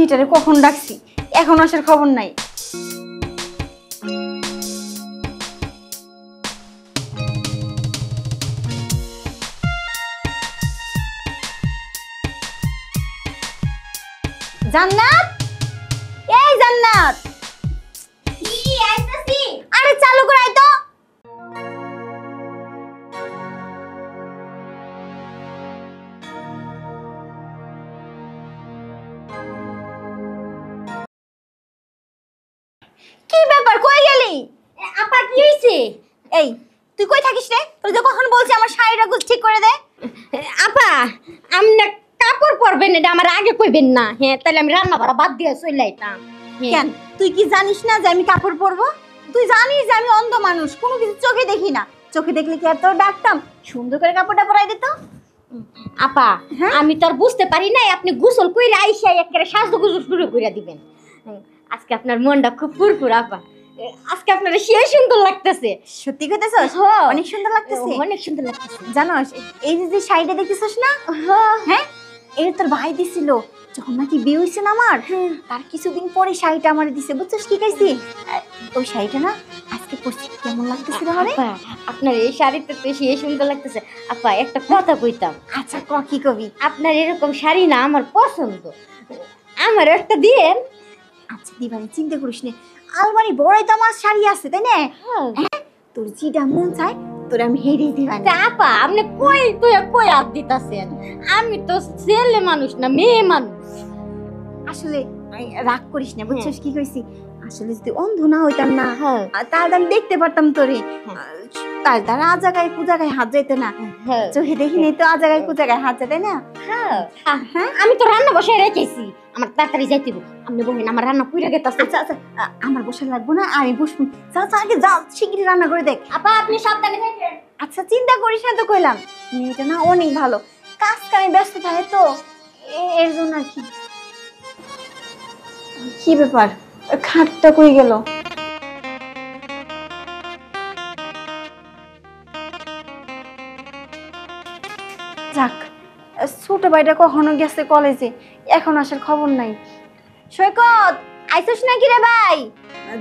মেয়েটারে কখন ডাকছি, এখন আসার খবর নাই। জান্নাত, এই জান্নাত, কি আইতাছি? আরে চালু করে আই তো। কি ব্যাপার, কই গেলি? আপা কি হইছে? এই তুই কই থাকিস রে? তোর যে কখন বলছি আমার শাড়িটা গুছ ঠিক করে দে। আপা আমনে কাপড় পরবেন এটা আমার আগে কইবেন না। হ্যাঁ তাহলে আমি রান্না বাড়া বাদ দিয়ে চলে আইতাম। কেন তুই কি জানিস না যে আমি কাপড় পরবো? তুই জানিস যে আমি অন্ধ মানুষ, কোনো কিছু চোখে দেখি না। চোখে দেখলে কি আর তোর ডাকতাম? সুন্দর করে কাপড়টা পরাই দিত। আপা আমি তো আর বুঝতে পারি নাই আপনি গোসল কইরা আইসা একেবারে সাজগুজু শুরু কইরা দিবেন। আজকে আপনার মনটা খুব ফুরফুরা আপা। আজকে আপনার সেই সুন্দর লাগতেছে। সত্যি কইতেছস? হ্যাঁ অনেক সুন্দর লাগতেছে। অনেক সুন্দর লাগতেছে। জানোস এই যে শাড়িটা দেখতেছস না? হ্যাঁ এটা তোর ভাই দিছিল যখন নাকি বিয়ে হইছে না আমার, তার কিছুদিন পরে শাড়িটা আমারে দিছে। বুঝছস কি কইছি? ওই শাড়িটা না আজকে পরছি, কেমন লাগতেছে রে মানে? আপা আপনার এই শাড়িতে তো সেই সুন্দর লাগতেছে। আপা একটা কথা কইতাম। আচ্ছা ক, কি কবি? আপনার এরকম শাড়ি না আমার পছন্দ, আমার একটা দিয়েন। আচ্ছা দিবানি, চিন্তা করিস না, আলমারি বড়ই তো আমার শাড়ি আছে তাই না? হ্যাঁ তোর যেটা মন চায় তোর আমি হেরে দিবানি। আপা আপনি কই তুই কই হাত দিতাছেন? আমি তো ছেলে মানুষ না মেয়ে মানুষ। আসলে রাগ করিস না, বুঝছিস কি কইছি? আসলে যদি অন্ধ না হইতাম না তাহলে আমি দেখতে পারতাম তোরে। তার দ্বারা আজাগায় কুজাগায় হাত যাইতে না। চোখে দেখি নাই তো আজাগায় কুজাগায় হাত যায় তাই না? আমি তো রান্না বসায় রেখেছি, আমার তাড়াতাড়ি যাইতে হবে। আপনি বলেন আমার রান্না পুড়ে গেছে। আচ্ছা আচ্ছা আমার বসে লাগবো না, আমি বসবো। যা যা আগে যা, শিগগিরই রান্না করে দেখ। আপা আপনি সাবধানে থাকবেন। আচ্ছা চিন্তা করিস না তো কইলাম, মেয়েটা না অনেক ভালো, কাজ কামে ব্যস্ত থাকে তো এর জন্য আর কি। কি ব্যাপার, খাটটা কই গেল? যাক, ছোট ভাইটা কখনো গেছে কলেজে, এখন আসার খবর নাই। সৈকত আইসস নাকি রে ভাই?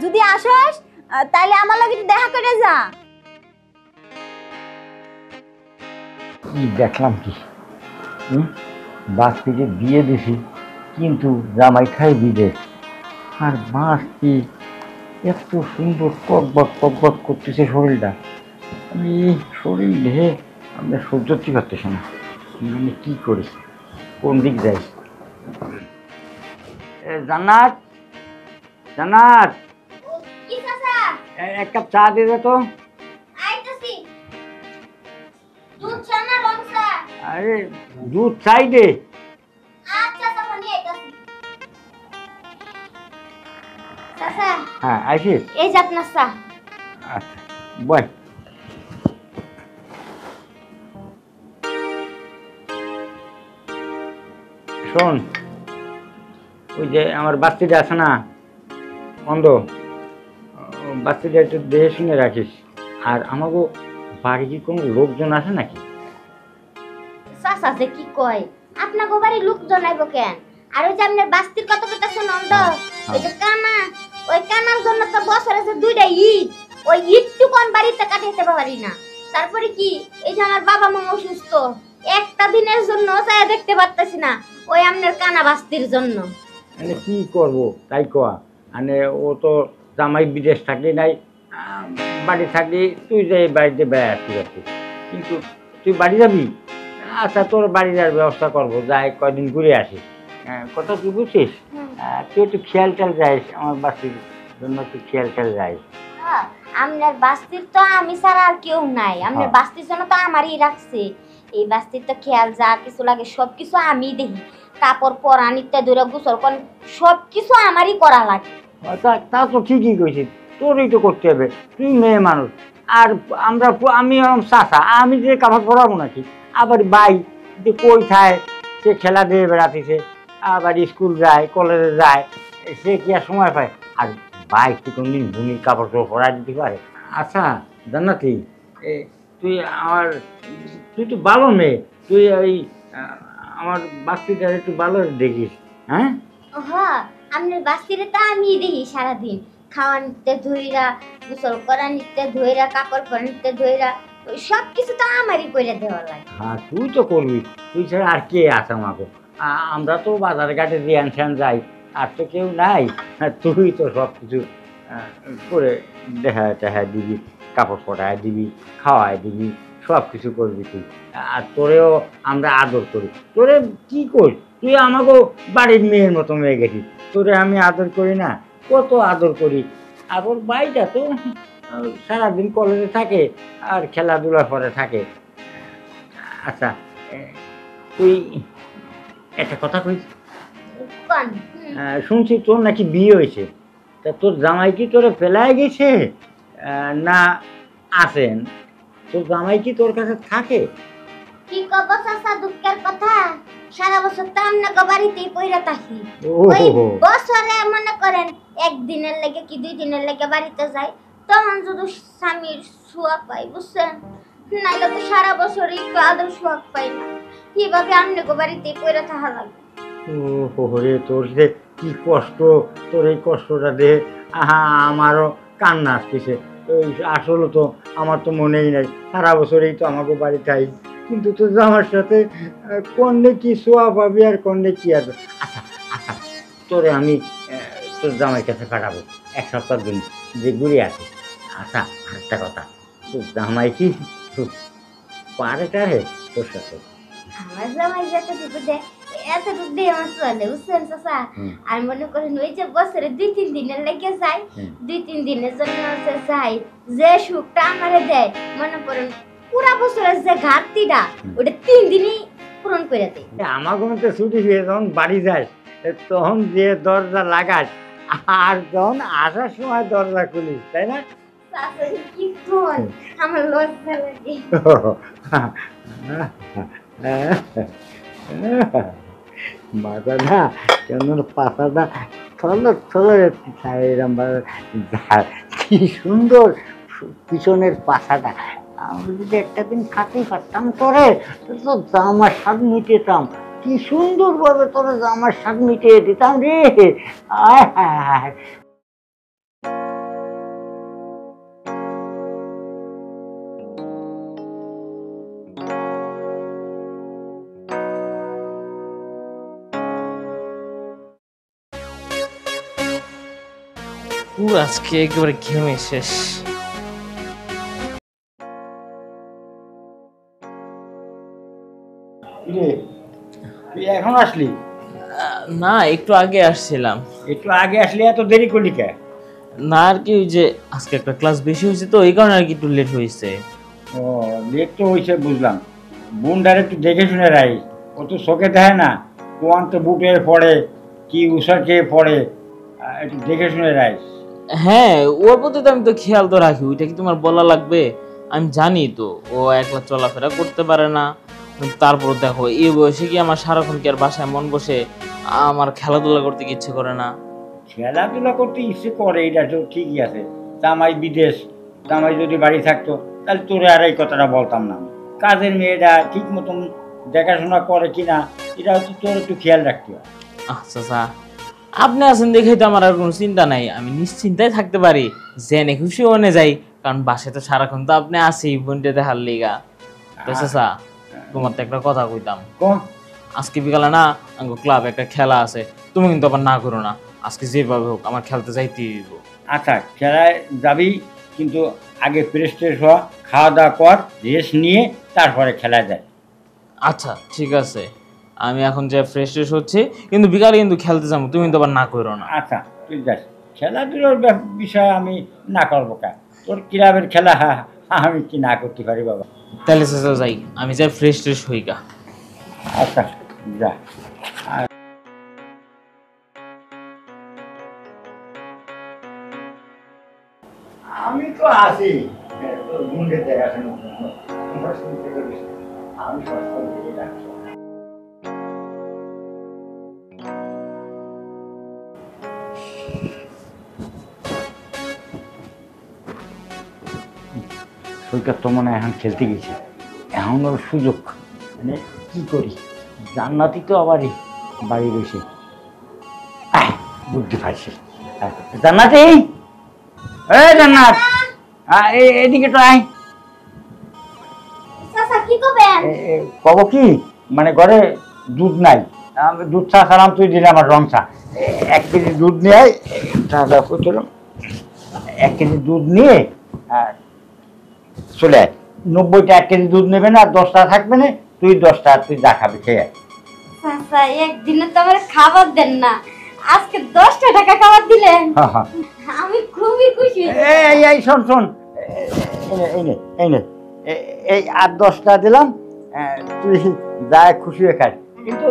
যদি আসস তাহলে আমার লগে একটু দেখা করে যা। কি দেখলাম কি, বাস্তিকে দিয়ে দিছি কিন্তু জামাই খাই বিদেশ। আর বাস্তি এত সুন্দর টকবক করতেছে শরীরটা, আমি এই শরীর দেহে আমরা সহ্য করতে পারতেছি না। মানে কি করি, কোন দিক যাই? জান্নাত, জান্নাত, কি চাচা? এক কাপ চা দিয়ে দে তো। আইতাছি। দুধ চা না রং চা? আরে দুধ চাই দে। আচ্ছা চাচা নিয়ে আইতাছি। চাচা হ্যাঁ আসিস। এই যে আপনার চা। আচ্ছা বল। শোন, ওই যে আমার বাচ্চাটা আছে না অন্ধ, বাচ্চাটা একটু দেখে শুনে রাখিস। আর আমাকে বাড়ি কি কোনো লোকজন আছে নাকি? চাচা যে কি কয়, আপনাকে বাড়ি লোক জনাইব কেন? আর ওই যে আপনার বাস্তির কথা কইতাছেন অন্ধ, ওই যে কানা, ওই কানার জন্য তো বছরে যে দুইটা ঈদ, ওই ঈদটু কোন বাড়িতে কাটাইতে পারি না। তারপরে কি এই যে আমার বাবা মা অসুস্থ, একটা দিনের জন্য চাই দেখতে পারতেছি না, ওই আপনার কানা বাস্তির জন্য। মানে কি করব তাই কয়া, মানে ও তো জামাই বিদেশ থাকলে নাই, বাড়ি থাকলে তুই যাই বাড়িতে বেড়াতে যাচ্ছি, কিন্তু তুই বাড়ি যাবি। আচ্ছা তোর বাড়ি যাওয়ার ব্যবস্থা করবো, যাই কয়দিন ঘুরে আসি। কথা কি বুঝছিস? তুই একটু খেয়াল টেয়াল যাইস, আমার বাচ্চার জন্য একটু খেয়াল টেয়াল যাইস। আপনার বাস্তির তো আমি ছাড়া আর কেউ নাই, আপনার বাস্তির জন্য তো আমারই রাখছে। এই বাস্তির তো খেয়াল যা কিছু লাগে সবকিছু আমি দেখি, কাপড় পরা নিত্য দূরে গোসল করেন সবকিছু আমারই করা লাগে। তা তো ঠিকই কইছিস, তোরই তো করতে হবে, তুই মেয়ে মানুষ। আর আমি চাষা, আমি যে কাপড় পরাবো নাকি? আবার ভাই যে কই খায়, সে খেলা দিয়ে বেড়াতেছে, আবার স্কুল যায় কলেজে যায়, সে কি আর সময় পায়? আর ভাই তুই কোনদিন ভূমির কাপড় চোপড় পরাই দিতে পারে? আচ্ছা জান্নাতি, তুই আমার, তুই তো ভালো মেয়ে, তুই ওই আমার বাচ্চাটার একটু ভালো দেখিস। হ্যাঁ হ্যাঁ আপনার বাস্তিরে তো আমি দেখি সারাদিন খাওয়া নিতে ধইরা গোসল করা নিতে ধইরা কাপড় পরা নিতে ধইরা সব কিছু তো আমারই করে দেওয়া লাগে। হ্যাঁ তুই তো করবি, তুই ছাড়া আর কে আছে আমাকে? আমরা তো বাজার ঘাটে ধ্যান স্যান যাই, আর তো কেউ নাই। তুই তো সব কিছু করে দেখা টেহা দিবি, কাপড় পরায় দিবি, খাওয়ায় দিবি, সব কিছু করবি তুই। আর তোরেও আমরা আদর করি। তোরে কি করি, তুই আমাকেও বাড়ির মেয়ের মতো মেয়ে গেছিস, তোরে আমি আদর করি না? কত আদর করি। আর ওর বাড়িটা তো সারাদিন কলেজে থাকে আর খেলাধুলা করে থাকে। আচ্ছা তুই একটা কথা কই, কোন শুনছি তোর নাকি বিয়ে হয়েছে, তা তোর জামাই কি তোরে ফেলায় গেছে না আসেন? তোর জামাই কি তোর কাছে থাকে? কি কব চাচা দুঃখের কথা, সারা বছর তো আপনাকে বাড়িতেই পইরা থাকি। ওই ও বছরে মনে করেন একদিনের লেগে কি 2 দিনের লেগে বাড়িতে যাই, তখন যদি স্বামীর সোয়াগ পাই বুঝছেন, নাইলে তো সারা বছরই একটু আদর সোয়াগ পাই না। কিভাবে আপনাকে বাড়িতেই পইরা থাকা লাগে। ও রে, তোর যে কি কষ্ট, তোর এই কষ্টটা দে আমারও কান্না আসতেছে। আসলে তো আমার তো মনেই নাই, সারা বছরেই তো আমাকে বাড়ি খাই, কিন্তু তোর জামার সাথে কন্যে কি সোয়া পাবি আর কন্যে কি আছে। আচ্ছা আচ্ছা, তোরে আমি তোর জামাইয়ের কাছে পাঠাবো 1 সপ্তাহের জন্য, যে ঘুরে আসে। আচ্ছা আরেকটা কথা, তোর জামাই কি পারে টারে তোর সাথে? আমার জামাই যতটুকু দেয় এতটুকু দিয়ে আমার চলে বুঝছেন চাচা। আর মনে করেন ওই যে বছরে 2-3 দিনের লেগে যায়, 2-3 দিনের জন্য যে যাই, যে সুখটা আমারে দেয় মনে করেন পুরা বছরের যে ঘাটতিটা ওটা 3 দিনই পূরণ করে দেয়। আমার কোনো তো ছুটি হয়ে যখন বাড়ি যাস তখন যে দরজা লাগাস আর যখন আসার সময় দরজা খুলিস, তাই না? চাচা কি কোন, আমার লজ্জা লাগে। মাথাটা কেমন পাতাটা থলর থলর এরম কি সুন্দর পিছনের পাশাটা। আমি যদি একটা দিন খাতেই পারতাম তোরে, তো জামার স্বাদ মিটেতাম। কি সুন্দর ভাবে তোরে জামার স্বাদ মিটিয়ে দিতাম রে। আয় হায় পুরো আজকে একেবারে ঘেমে শেষ। রে, তুই এখন আসলি? না একটু আগে আসছিলাম। একটু আগে আসলি, এত দেরি করলি কে? না আর কি ওই যে আজকে একটা ক্লাস বেশি হয়েছে তো এই কারণে আর কি একটু লেট হয়েছে। ও লেট তো হয়েছে বুঝলাম। বোনটার একটু দেখে শুনে রাখিস, ও তো চোখে দেয় না কোন তো বুটের পড়ে কি উষা খেয়ে পড়ে, একটু দেখে শুনে রাখিস। হ্যাঁ ওর প্রতি তো আমি তো খেয়াল তো রাখি, ওইটা কি তোমার বলা লাগবে? আমি জানি তো ও একলা চলাফেরা করতে পারে না, তারপর দেখো এই বয়সে কি আমার সারাক্ষণ কি আর বাসায় মন বসে, আমার খেলাধুলা করতে কি ইচ্ছে করে না? খেলাধুলা করতে ইচ্ছে করে, এটা তো ঠিকই আছে। জামাই বিদেশ, জামাই যদি বাড়ি থাকতো তাহলে তোরে আর এই কথাটা বলতাম না। কাজের মেয়েটা ঠিক মতন দেখাশোনা করে কিনা এটা হচ্ছে তোর একটু খেয়াল রাখতে হয়। আচ্ছা আপনি আছেন দেখেই তো আমার আর কোনো চিন্তা নাই, আমি নিশ্চিন্তায় থাকতে পারি, জেনে খুশি ওনে যাই, কারণ বাসায় তো সারাক্ষণ তো আপনি আছেই বোনটা দেখার লিগা। তো চাচা তোমার তো একটা কথা কইতাম, আজকে বিকালে না আমার ক্লাবে একটা খেলা আছে, তুমি কিন্তু আবার না করো না, আজকে যেভাবে হোক আমার খেলতে যাইতেই দিব। আচ্ছা খেলায় যাবি, কিন্তু আগে ফ্রেশ ট্রেশ হওয়া, খাওয়া দাওয়া কর, রেস্ট নিয়ে তারপরে খেলায় যায়। আচ্ছা ঠিক আছে, আমি এখন যে ফ্রেশ ট্রেশ হচ্ছে, কিন্তু বিকালে কিন্তু খেলতে যাবো, তুমি কিন্তু আবার না করো না। আচ্ছা তুই যাস, খেলাধুলার বিষয়ে আমি না করবো কা? তোর ক্লাবের খেলা আমি কি না করতে পারি বাবা? তাহলে চাচা যাই, আমি যাই ফ্রেশ ট্রেশ হই গা। আচ্ছা যা। আমি তো আছি তোর গুন্ডে দেখাশোনার জন্য, আমি সবসময় দিকে রাখছি। সৈকত তো মনে হয় এখন খেলতে গেছে, এখন ওর সুযোগ, মানে কি করি, জান্নাতি তো আবারই বাড়ি বসে। বুদ্ধি পাইছি। জান্নাত এই জান্নাত এদিকে তো আয়। চাচা কি করবেন? কব কি মানে ঘরে দুধ নাই, আমি দুধ চা খালাম, তুই দিলে আমার রং চা। 1 কেজি দুধ নিয়ে আয়। 1 কেজি দুধ নিয়ে চলে আয়। 90টা 1 কেজি দুধ নেবে না, 10টা থাকবে না, তুই 10টা তুই যা খাবি খেয়ে আয়। চাচা একদিনে তো আমার খাবার দেন না, আজকে 10টা টাকা খাবার দিলেন, আমি খুবই খুশি। এই শোন শোন, এই নে এই 8-10টা দিলাম, তুই যা খুশি হয়ে খাস, কিন্তু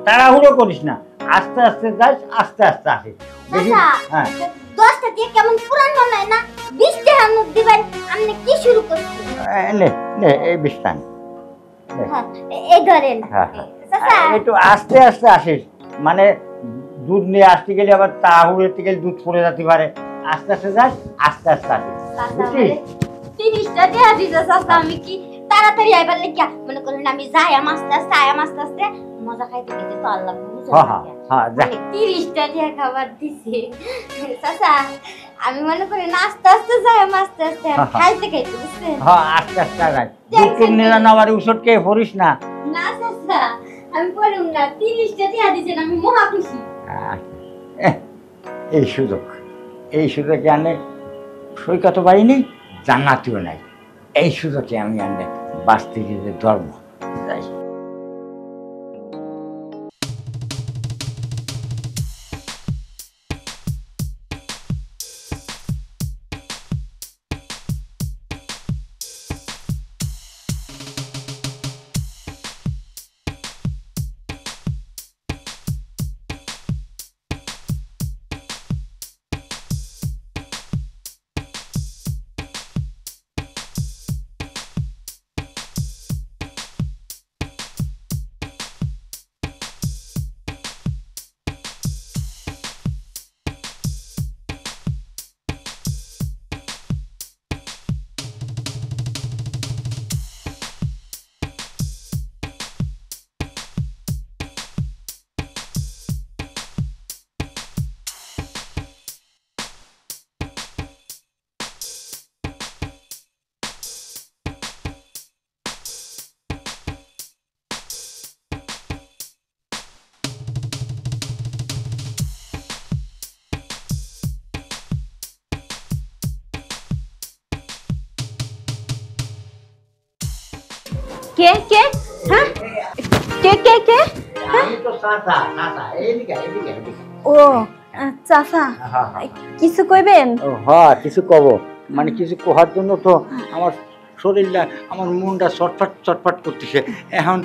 তাড়াহুড়ো করিস না, আস্তে আস্তে যাস, আস্তে আস্তে আসিস। চাচা হ্যাঁ 10টা দিয়ে কেমন পুরান মনে হয় না, 20 টাকা নোট দিবেন, আপনি কি শুরু করছেন? নে এই বিস্তান এই ধরেন। চাচা একটু আস্তে আস্তে আসিস, মানে দুধ নিয়ে আসতে গেলে আবার তাড়াহুড়োতে গেলে দুধ পড়ে যেতে পারে। আস্তে আস্তে যাস, আস্তে আস্তে আসিস, বুঝছিস? 30টা দেয়া দিছে চাচা, আমি কি তাড়াতাড়ি আইবার লাগিয়া মনে করেন আমি যাই আস্তে আস্তে আস্তে আস্তে মজা খাইতে খেতে তো আল্লাহ বুঝে। হ্যাঁ যা। 30টা দিয়ে খাবার দিছে চাচা, আমি মনে করি না আস্তে আস্তে যাই আস্তে আস্তে খাইতে খাইতে, বুঝছেন? হ্যাঁ আস্তে আস্তে যাই, দুধ কিনে না আবার ওষুধ খেয়ে পড়িস না। না চাচা আমি পড়ুম না, 30টা দিয়ে দিছেন, আমি মহা খুশি। এই সুযোগে আনে সৈকত বাড়ি নেই, জান্নাতিও নাই, এই সুযোগে আমি আনে বাঁচতে গিয়ে ধর্ম যাই। কে কে হ্যাঁ কে কে কে আমি তো চাচা, এদিকে এদিকে এদিকে। ও চাচা কিছু কইবেন? হ্যাঁ কিছু কব, মানে কিছু কোহার জন্য তো আমার শরীরটা, আমার মনটা চটফট চটফট করতেছে, এখন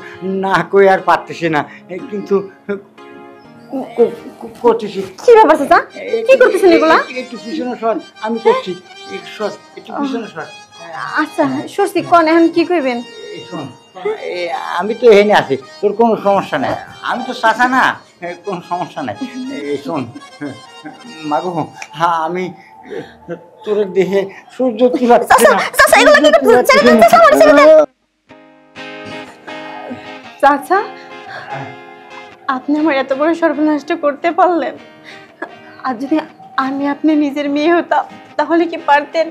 না কই আর পারতেছি না, কিন্তু করতেছি। কি ব্যাপার চাচা, কি করতেছেন এগুলা? একটু পিছনে সর, আমি করছি, একটু পিছনে সর। আচ্ছা সরছি, কোন এখন কি কইবেন? শোন, আমি তো এখানে আছি, তোর কোনো সমস্যা নাই, আমি তো চাচা না, কোনো সমস্যা নাই। শোন মাগো, হ্যাঁ আমি তোর দেহে সূর্য কি লাগছে না। চাচা আপনি আমার এত বড় সর্বনাশটা করতে পারলেন, আর যদি আমি আপনি নিজের মেয়ে হতাম তাহলে কি পারতেন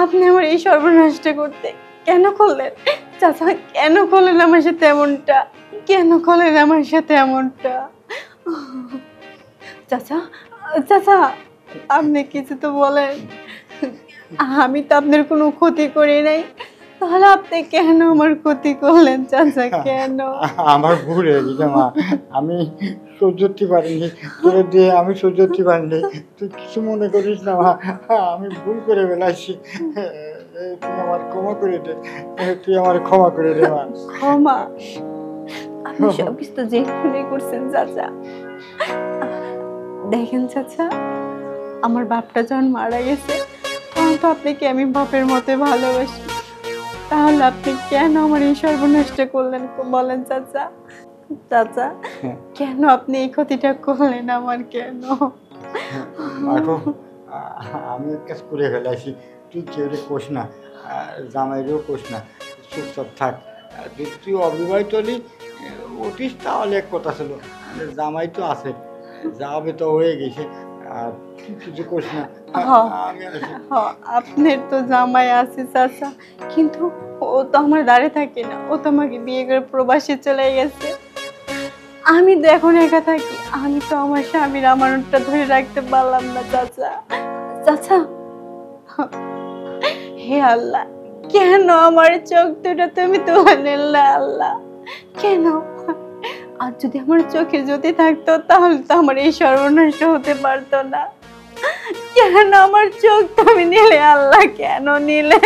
আপনি আমার এই সর্বনাশটা করতে? কেন করলেন চাচা, কেন করলেন আমার সাথে এমনটা, কেন করলেন আমার সাথে এমনটা? চাচা চাচা আপনি কিছু তো বলেন, আমি তো আপনার কোনো ক্ষতি করি নাই, তাহলে আপনি কেন আমার ক্ষতি করলেন চাচা, কেন? আমার ভুল হয়ে গেছে মা, আমি সহ্য করতে পারিনি তোর দিয়ে, আমি সহ্য করতে পারিনি, তুই কিছু মনে করিস না মা, আমি ভুল করে ফেলাইছি, তুই আমার ক্ষমা করে দে, তুই আমার ক্ষমা করে দে মা। ক্ষমা? আপনি সব কিছু তো যে করছেন চাচা। দেখেন চাচা, আমার বাপটা যখন মারা গেছে তখন তো আপনাকে আমি বাপের মতো ভালোবাসি, তাহলে আপনি কেন আমার এই সর্বনাশটা করলেন বলেন চাচা? চাচা কেন আপনি এই ক্ষতিটা করলেন আমার, কেন? আমি এক কাজ করে ফেলাইছি, তুই কেউ কোষ না, জামাইরেও কোষ না, চুপচাপ থাক। যদি তুই অবিবাহিত হলি উঠিস তাহলে এক কথা ছিল, জামাই তো আছে, যাবে তো হয়ে গেছে, আর তুই কিছু করিস না। হ্যাঁ। আমি আসি। আপনার তো জামাই আছে চাচা, কিন্তু ও তো আমার দাঁড়ে থাকে না, ও তো আমাকে বিয়ে করে প্রবাসে চলে গেছে। আমি তো এখন একা থাকি, আমি তো আমার স্বামীর আমানতটা ধরে রাখতে পারলাম না চাচা। চাচা, হে আল্লাহ, কেন আমার চোখ দুটো তুমি তুলে নিলে আল্লাহ? কেন? আর যদি আমার চোখে জ্যোতি থাকতো তাহলে তো আমার এই সর্বনাশ হতে পারতো না। কেন আমার চোখ তুমি নিলে আল্লাহ, কেন নিলে?